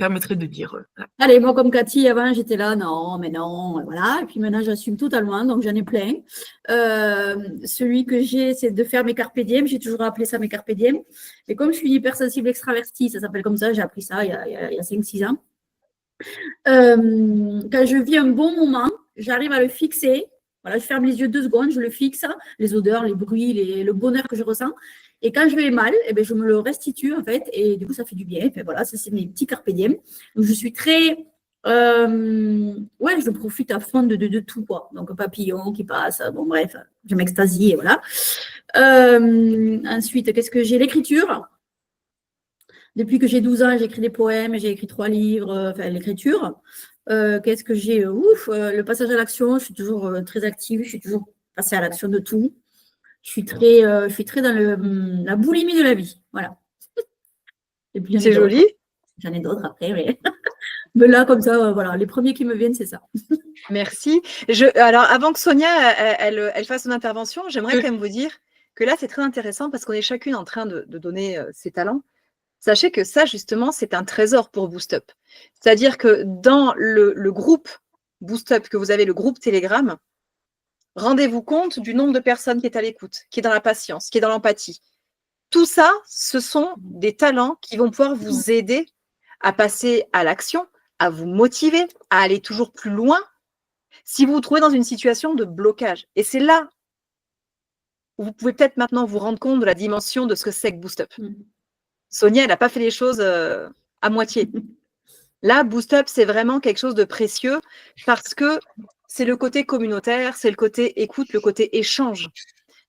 permettrait de dire. Voilà. Allez, moi, comme Cathy, avant, j'étais là, non, mais non, voilà. Et puis maintenant, j'assume totalement, donc j'en ai plein. Celui que j'ai, c'est de faire mes carpe diem. J'ai toujours appelé ça mes carpe diem. Et comme je suis hypersensible extravertie, ça s'appelle comme ça, j'ai appris ça il y a 5-6 ans. Quand je vis un bon moment, j'arrive à le fixer. Voilà, je ferme les yeux 2 secondes, je le fixe, les odeurs, les bruits, le bonheur que je ressens. Et quand je vais mal, eh bien, je me le restitue, en fait, et du coup, ça fait du bien. Enfin, voilà, ça, c'est mes petits carpe diem. Donc, je suis très… ouais, je profite à fond de tout, quoi. Donc, papillon qui passe, bon, bref, je m'extasie, et voilà. Ensuite, qu'est-ce que j'ai? L'écriture. Depuis que j'ai 12 ans, j'écris des poèmes, j'ai écrit 3 livres, enfin, l'écriture. Qu'est-ce que j'ai? Le passage à l'action, je suis toujours très active, je suis toujours passée à l'action de tout. Je suis très dans la boulimie de la vie. Voilà. Et puis, c'est joli. J'en ai d'autres après, mais là, comme ça, voilà, les premiers qui me viennent, c'est ça. Merci. Alors, avant que Sonia elle fasse son intervention, j'aimerais quand même vous dire que là, c'est très intéressant parce qu'on est chacune en train de donner ses talents. Sachez que ça, justement, c'est un trésor pour Boost Up. C'est-à-dire que dans le groupe Boost Up, que vous avez, le groupe Telegram, rendez-vous compte du nombre de personnes qui est à l'écoute, qui est dans la patience, qui est dans l'empathie. Tout ça, ce sont des talents qui vont pouvoir vous aider à passer à l'action, à vous motiver, à aller toujours plus loin si vous vous trouvez dans une situation de blocage. Et c'est là où vous pouvez peut-être maintenant vous rendre compte de la dimension de ce que c'est que Boost Up. Sonia, elle n'a pas fait les choses à moitié. Là, Boost Up, c'est vraiment quelque chose de précieux parce que c'est le côté communautaire, c'est le côté écoute, le côté échange.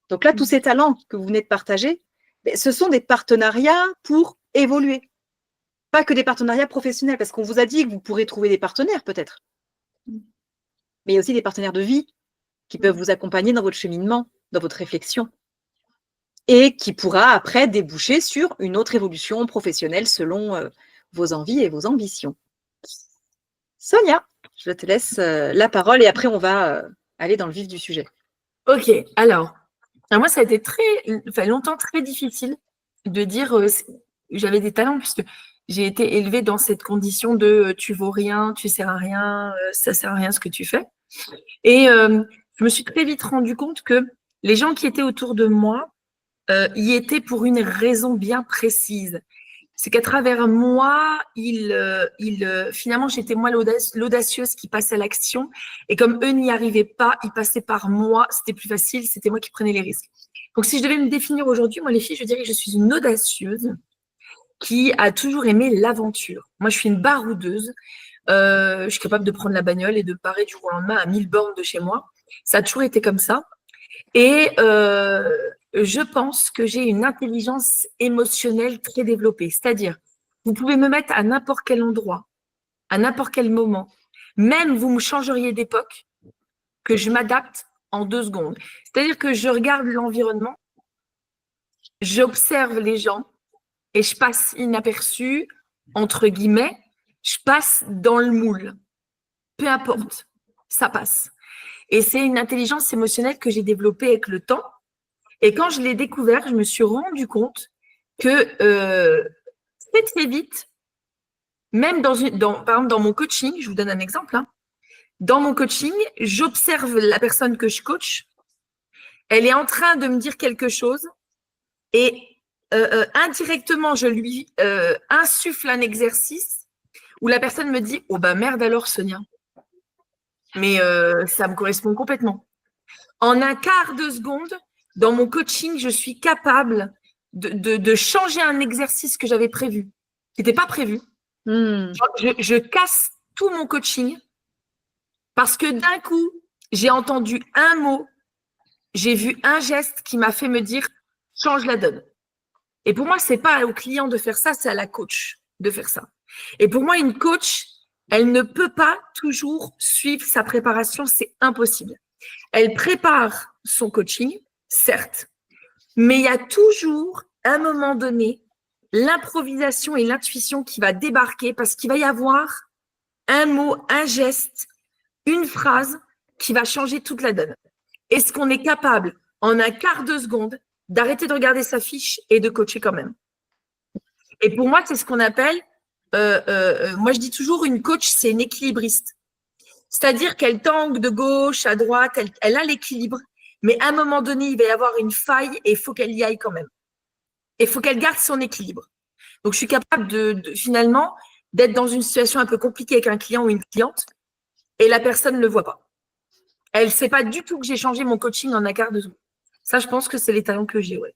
Donc là, tous ces talents que vous venez de partager, ce sont des partenariats pour évoluer. Pas que des partenariats professionnels, parce qu'on vous a dit que vous pourrez trouver des partenaires peut-être. Mais il y a aussi des partenaires de vie qui peuvent vous accompagner dans votre cheminement, dans votre réflexion. Et qui pourra après déboucher sur une autre évolution professionnelle selon vos envies et vos ambitions. Sonia, je te laisse la parole et après on va aller dans le vif du sujet. Ok, alors moi ça a été longtemps très difficile de dire j'avais des talents puisque j'ai été élevée dans cette condition de tu vaux rien, tu sers à rien, ça sert à rien ce que tu fais. Et je me suis très vite rendu compte que les gens qui étaient autour de moi y étaient pour une raison bien précise. C'est qu'à travers moi, finalement, j'étais moi l'audacieuse qui passait à l'action. Et comme eux n'y arrivaient pas, ils passaient par moi. C'était plus facile, c'était moi qui prenais les risques. Donc, si je devais me définir aujourd'hui, moi, les filles, je dirais que je suis une audacieuse qui a toujours aimé l'aventure. Moi, je suis une baroudeuse. Je suis capable de prendre la bagnole et de parer du jour au lendemain à 1000 bornes de chez moi. Ça a toujours été comme ça. Et je pense que j'ai une intelligence émotionnelle très développée. C'est-à-dire, vous pouvez me mettre à n'importe quel endroit, à n'importe quel moment. Même vous me changeriez d'époque, que je m'adapte en 2 secondes. C'est-à-dire que je regarde l'environnement, j'observe les gens et je passe inaperçu, entre guillemets, je passe dans le moule. Peu importe, ça passe. Et c'est une intelligence émotionnelle que j'ai développée avec le temps. Et quand je l'ai découvert, je me suis rendu compte que très, très vite, même par exemple dans mon coaching, je vous donne un exemple, dans mon coaching, j'observe la personne que je coach, elle est en train de me dire quelque chose et indirectement, je lui insuffle un exercice où la personne me dit « Oh bah merde alors Sonia ». Mais ça me correspond complètement. En un quart de seconde, dans mon coaching, je suis capable de changer un exercice que j'avais prévu, qui n'était pas prévu. Je casse tout mon coaching parce que d'un coup, j'ai entendu un mot, j'ai vu un geste qui m'a fait me dire « change la donne ». Et pour moi, ce n'est pas au client de faire ça, c'est à la coach de faire ça. Et pour moi, une coach, elle ne peut pas toujours suivre sa préparation, c'est impossible. Elle prépare son coaching, certes, mais il y a toujours, à un moment donné, l'improvisation et l'intuition qui va débarquer parce qu'il va y avoir un mot, un geste, une phrase qui va changer toute la donne. Est-ce qu'on est capable, en un quart de seconde, d'arrêter de regarder sa fiche et de coacher quand même? Et pour moi, c'est ce qu'on appelle moi, je dis toujours, une coach, c'est une équilibriste. C'est-à-dire qu'elle tangue de gauche à droite, elle a l'équilibre, mais à un moment donné, il va y avoir une faille et il faut qu'elle y aille quand même. Et il faut qu'elle garde son équilibre. Donc, je suis capable finalement d'être dans une situation un peu compliquée avec un client ou une cliente et la personne ne le voit pas. Elle ne sait pas du tout que j'ai changé mon coaching en un quart de seconde. Ça, je pense que c'est les talents que j'ai, ouais.